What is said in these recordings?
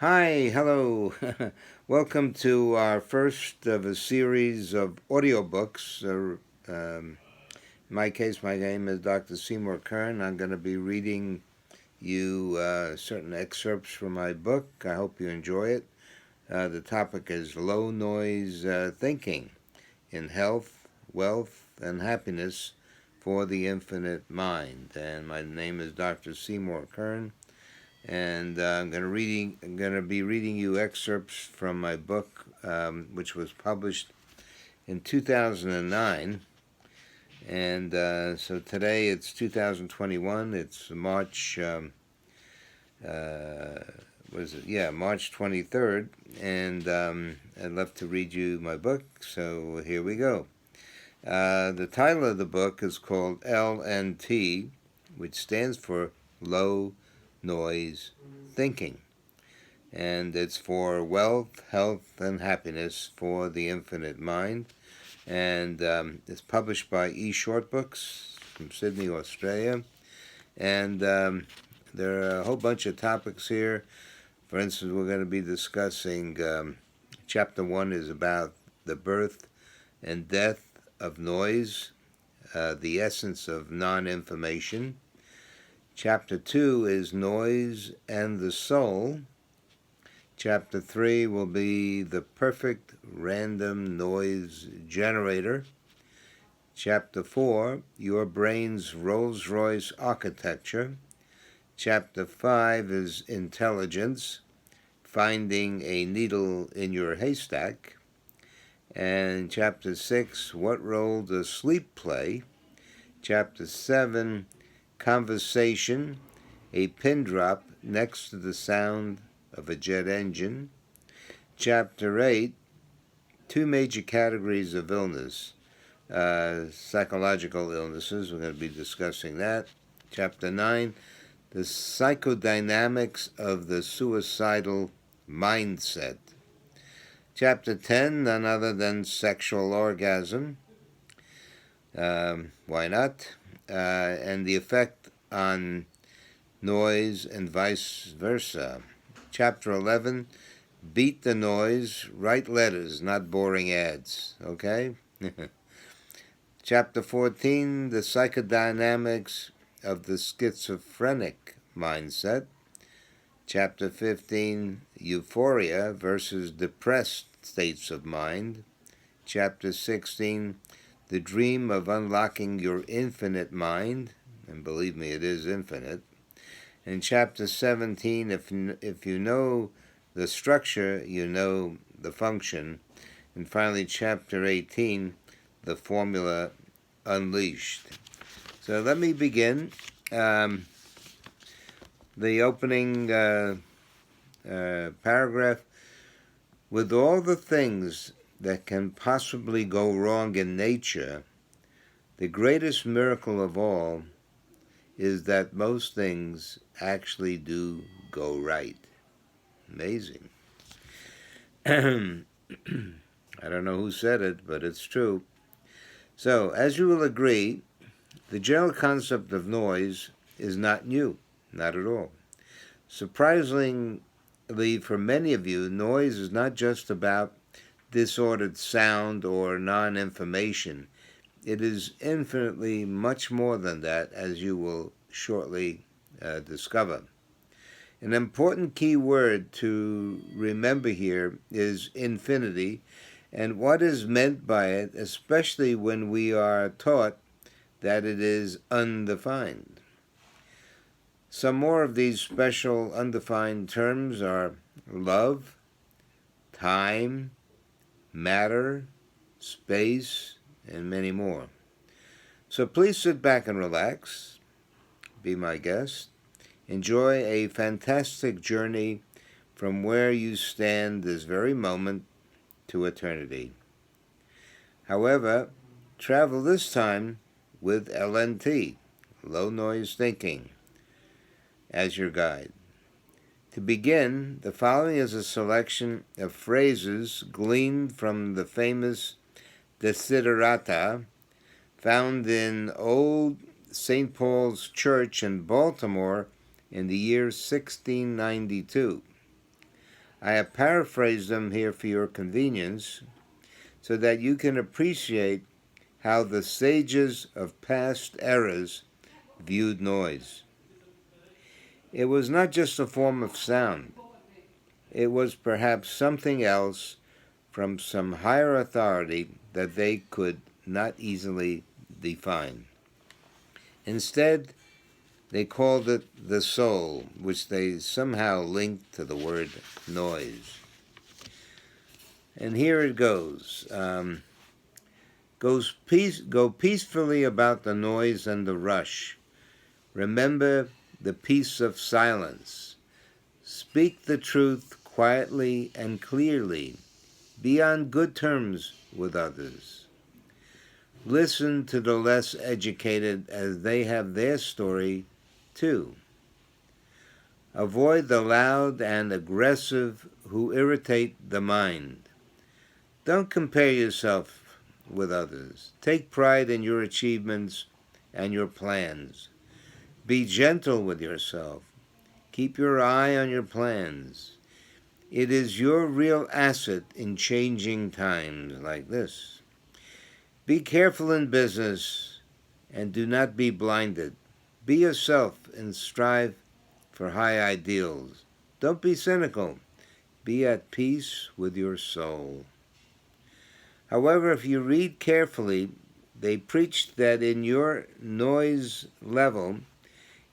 Hi, hello. Welcome to our first of a series of audiobooks. In my case, my name is Dr. Seymour Kern. I'm going to be reading you certain excerpts from my book. I hope you enjoy it. The topic is Low Noise Thinking in Health, Wealth, and Happiness for the Infinite Mind. And my name is Dr. Seymour Kern. And I'm going to be reading you excerpts from my book, which was published in 2009. And so today it's 2021. It's March. Was it? Yeah, March 23rd. And I'd love to read you my book. So here we go. The title of the book is called LNT, which stands for Low Noise Thinking. And it's for wealth, health, and happiness for the infinite mind. And it's published by E Short Books from Sydney, Australia. And there are a whole bunch of topics here. For instance, we're going to be discussing chapter 1 is about the birth and death of noise, the essence of non-information. Chapter 2 is noise and the soul. Chapter 3 will be the perfect random noise generator. Chapter 4, your brain's Rolls-Royce architecture. Chapter 5 is intelligence, finding a needle in your haystack. And Chapter 6, what role does sleep play? Chapter 7, conversation, a pin drop next to the sound of a jet engine. Chapter 8, two major categories of illness, psychological illnesses. We're going to be discussing that. Chapter 9, the psychodynamics of the suicidal mindset. Chapter 10, none other than sexual orgasm. Why not? And the effect on noise and vice versa. Chapter 11, beat the noise, write letters, not boring ads, okay? Chapter 14, the psychodynamics of the schizophrenic mindset. Chapter 15, euphoria versus depressed states of mind. Chapter 16, the dream of unlocking your infinite mind, and believe me, it is infinite. And Chapter 17, if you know the structure, you know the function. And finally, Chapter 18, the formula unleashed. So let me begin. The opening paragraph, with all the things that can possibly go wrong in nature, the greatest miracle of all is that most things actually do go right. Amazing. I don't know who said it, but it's true. So, as you will agree, the general concept of noise is not new, not at all. Surprisingly, for many of you, noise is not just about disordered sound or non-information. It is infinitely much more than that, as you will shortly discover. An important key word to remember here is infinity, and what is meant by it, especially when we are taught that it is undefined. Some more of these special undefined terms are love, time, matter, space, and many more. So please sit back and relax, be my guest, enjoy a fantastic journey from where you stand this very moment to eternity. However, travel this time with LNT, Low Noise Thinking, as your guide. To begin, the following is a selection of phrases gleaned from the famous Desiderata found in old St. Paul's Church in Baltimore in the year 1692. I have paraphrased them here for your convenience so that you can appreciate how the sages of past eras viewed noise. It was not just a form of sound. It was perhaps something else from some higher authority that they could not easily define. Instead, they called it the soul, which they somehow linked to the word noise. And here it goes. Go peacefully about the noise and the rush. Remember the peace of silence. Speak the truth quietly and clearly. Be on good terms with others. Listen to the less educated as they have their story too. Avoid the loud and aggressive who irritate the mind. Don't compare yourself with others. Take pride in your achievements and your plans. Be gentle with yourself. Keep your eye on your plans. It is your real asset in changing times like this. Be careful in business and do not be blinded. Be yourself and strive for high ideals. Don't be cynical. Be at peace with your soul. However, if you read carefully, they preach that in your noise level,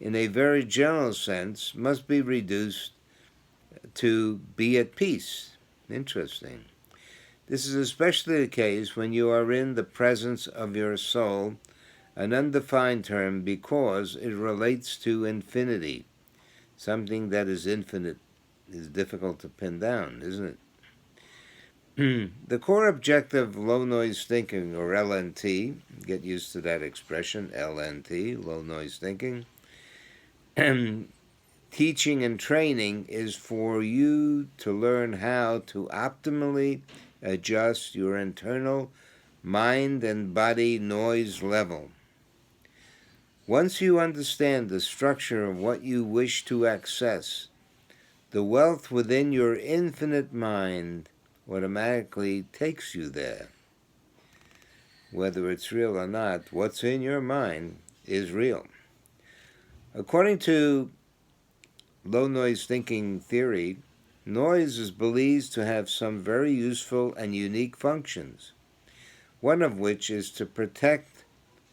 in a very general sense, must be reduced to be at peace. Interesting. This is especially the case when you are in the presence of your soul, an undefined term because it relates to infinity. Something that is infinite is difficult to pin down, isn't it? The core objective of low noise thinking, or LNT, get used to that expression, LNT, low noise thinking, teaching and training is for you to learn how to optimally adjust your internal mind and body noise level. Once you understand the structure of what you wish to access, the wealth within your infinite mind automatically takes you there. Whether it's real or not, what's in your mind is real. According to low noise thinking theory, noise is believed to have some very useful and unique functions, one of which is to protect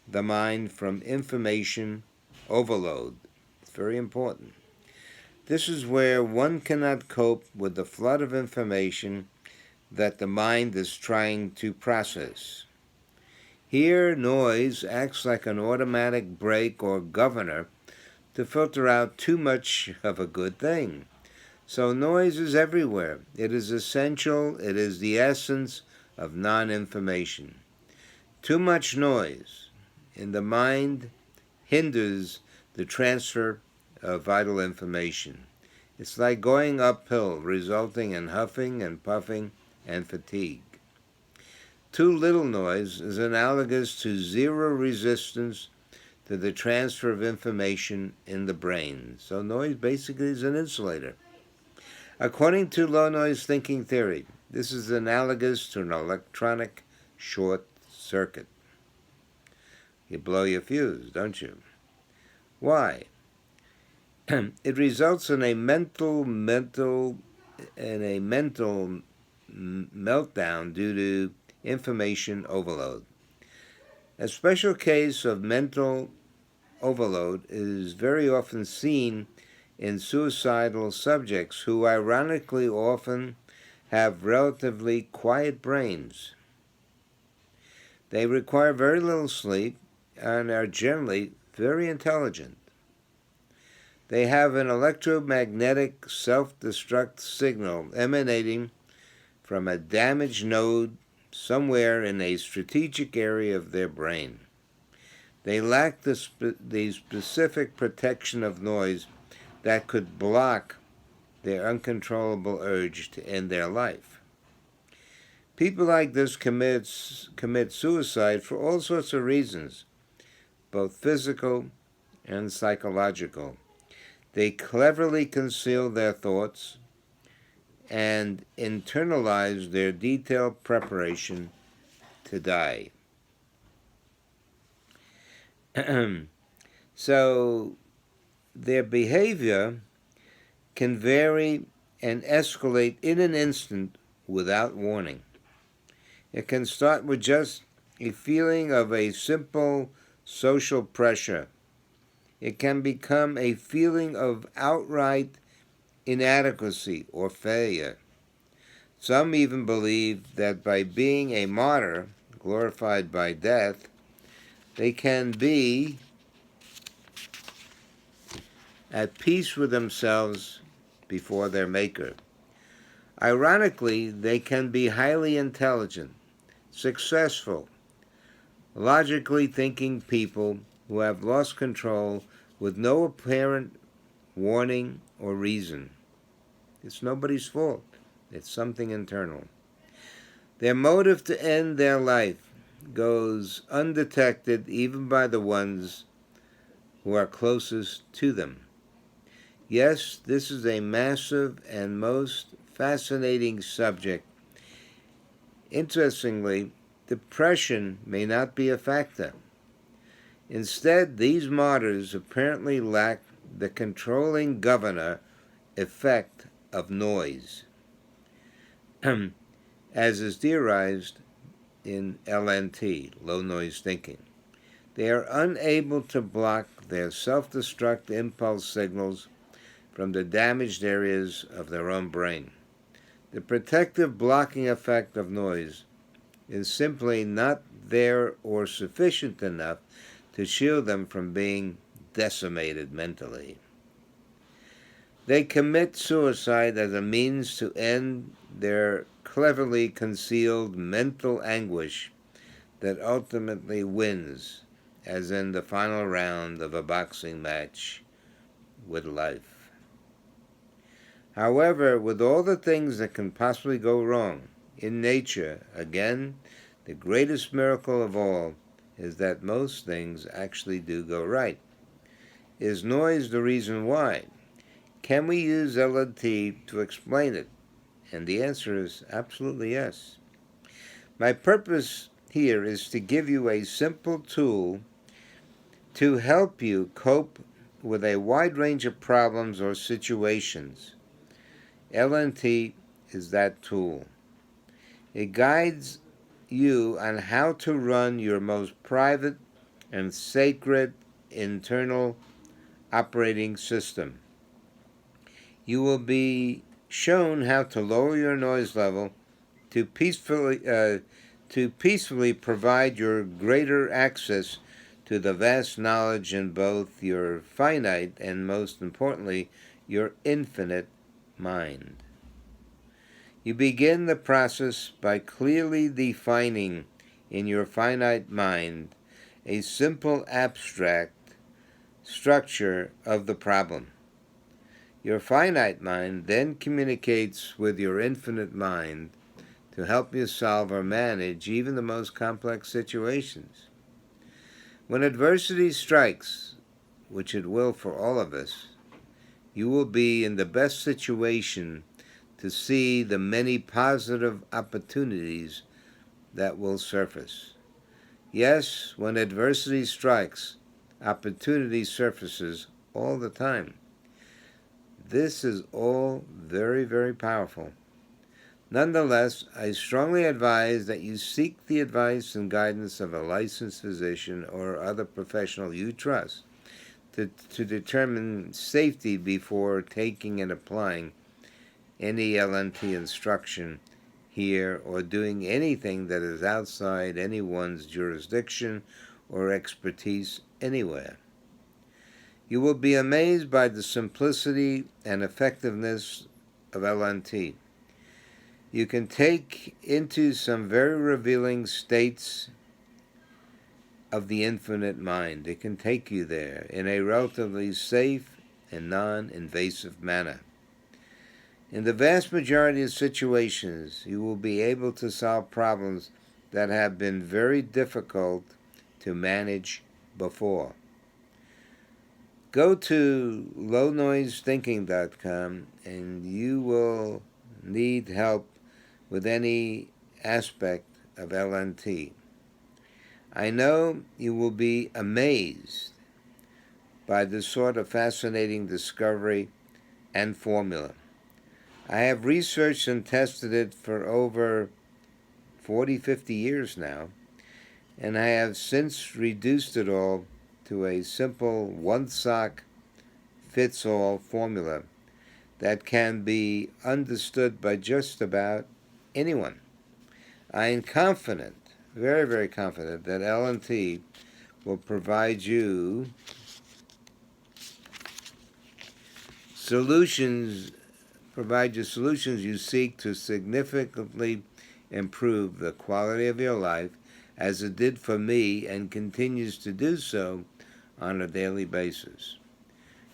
the mind from information overload. It's very important. This is where one cannot cope with the flood of information that the mind is trying to process. Here, noise acts like an automatic brake or governor to filter out too much of a good thing. So noise is everywhere. It is essential. It is the essence of non-information. Too much noise in the mind hinders the transfer of vital information. It's like going uphill, resulting in huffing and puffing and fatigue. Too little noise is analogous to zero resistance to the transfer of information in the brain. So noise basically is an insulator. According to low noise thinking theory, this is analogous to an electronic short circuit. You blow your fuse, don't you? Why? It results in a mental meltdown due to information overload. A special case of mental overload is very often seen in suicidal subjects who ironically often have relatively quiet brains. They require very little sleep and are generally very intelligent. They have an electromagnetic self-destruct signal emanating from a damaged node somewhere in a strategic area of their brain. They lack the specific protection of noise that could block their uncontrollable urge to end their life. People like this commit suicide for all sorts of reasons, both physical and psychological. They cleverly conceal their thoughts and internalize their detailed preparation to die. So their behavior can vary and escalate in an instant without warning. It can start with just a feeling of a simple social pressure. It can become a feeling of outright inadequacy or failure. Some even believe that by being a martyr, glorified by death, they can be at peace with themselves before their Maker. Ironically, they can be highly intelligent, successful, logically thinking people who have lost control with no apparent warning or reason. It's nobody's fault. It's something internal. Their motive to end their life goes undetected even by the ones who are closest to them. Yes, this is a massive and most fascinating subject. Interestingly, depression may not be a factor. Instead, these martyrs apparently lack the controlling governor effect of noise, as is theorized in LNT, Low Noise Thinking. They are unable to block their self-destruct impulse signals from the damaged areas of their own brain. The protective blocking effect of noise is simply not there or sufficient enough to shield them from being decimated mentally. They commit suicide as a means to end their cleverly concealed mental anguish that ultimately wins, as in the final round of a boxing match with life. However, with all the things that can possibly go wrong in nature, again, the greatest miracle of all is that most things actually do go right. Is noise the reason why? Can we use LNT to explain it? And the answer is absolutely yes. My purpose here is to give you a simple tool to help you cope with a wide range of problems or situations. LNT is that tool. It guides you on how to run your most private and sacred internal operating system. You will be shown how to lower your noise level to peacefully provide your greater access to the vast knowledge in both your finite and, most importantly, your infinite mind. You begin the process by clearly defining in your finite mind a simple abstract structure of the problem. Your finite mind then communicates with your infinite mind to help you solve or manage even the most complex situations. When adversity strikes, which it will for all of us, you will be in the best situation to see the many positive opportunities that will surface. Yes, when adversity strikes, opportunity surfaces all the time. This is all very, very powerful. Nonetheless, I strongly advise that you seek the advice and guidance of a licensed physician or other professional you trust to determine safety before taking and applying any LNT instruction here or doing anything that is outside anyone's jurisdiction or expertise anywhere. You will be amazed by the simplicity and effectiveness of LNT. You can take into some very revealing states of the infinite mind. It can take you there in a relatively safe and non-invasive manner. In the vast majority of situations, you will be able to solve problems that have been very difficult to manage before. Go to lownoisethinking.com and you will need help with any aspect of LNT, I know you will be amazed by this sort of fascinating discovery and formula. I have researched and tested it for over 40, 50 years now, and I have since reduced it all to a simple one-sock-fits-all formula that can be understood by just about anyone. I am confident, very, very confident, that LNT will provide you solutions you seek to significantly improve the quality of your life, as it did for me and continues to do so on a daily basis.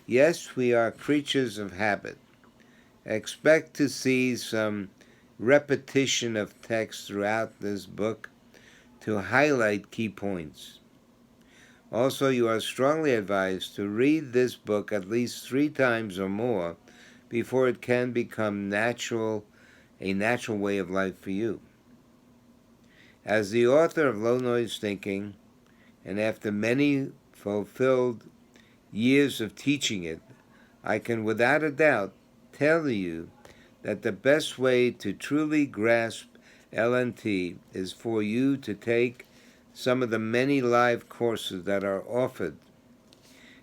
Yes, we are creatures of habit. Expect to see some repetition of text throughout this book to highlight key points. Also, you are strongly advised to read this book at least 3 times or more before it can become a natural way of life for you. As the author of Low Noise Thinking, and after many fulfilled years of teaching it, I can without a doubt tell you that the best way to truly grasp LNT is for you to take some of the many live courses that are offered.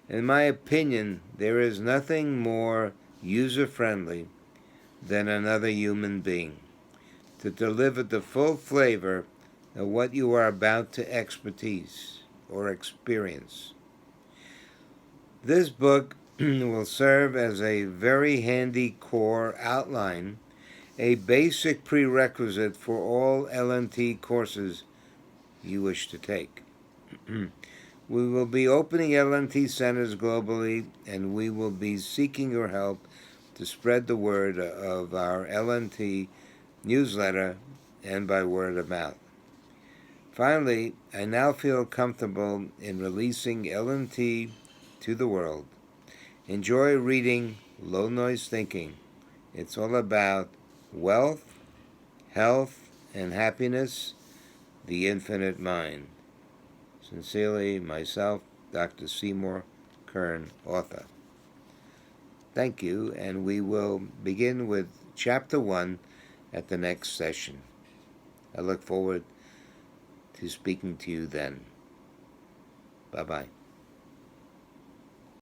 In my opinion, there is nothing more user-friendly than another human being to deliver the full flavor of what you are about to expertise or experience. This book will serve as a very handy core outline, a basic prerequisite for all LNT courses you wish to take. We will be opening LNT centers globally, and we will be seeking your help to spread the word of our LNT newsletter and by word of mouth. Finally, I now feel comfortable in releasing LNT to the world. Enjoy reading Low Noise Thinking. It's all about wealth, health, and happiness, the infinite mind. Sincerely, myself, Dr. Seymour Kern, author. Thank you, and we will begin with Chapter 1 at the next session. I look forward to speaking to you then. Bye-bye.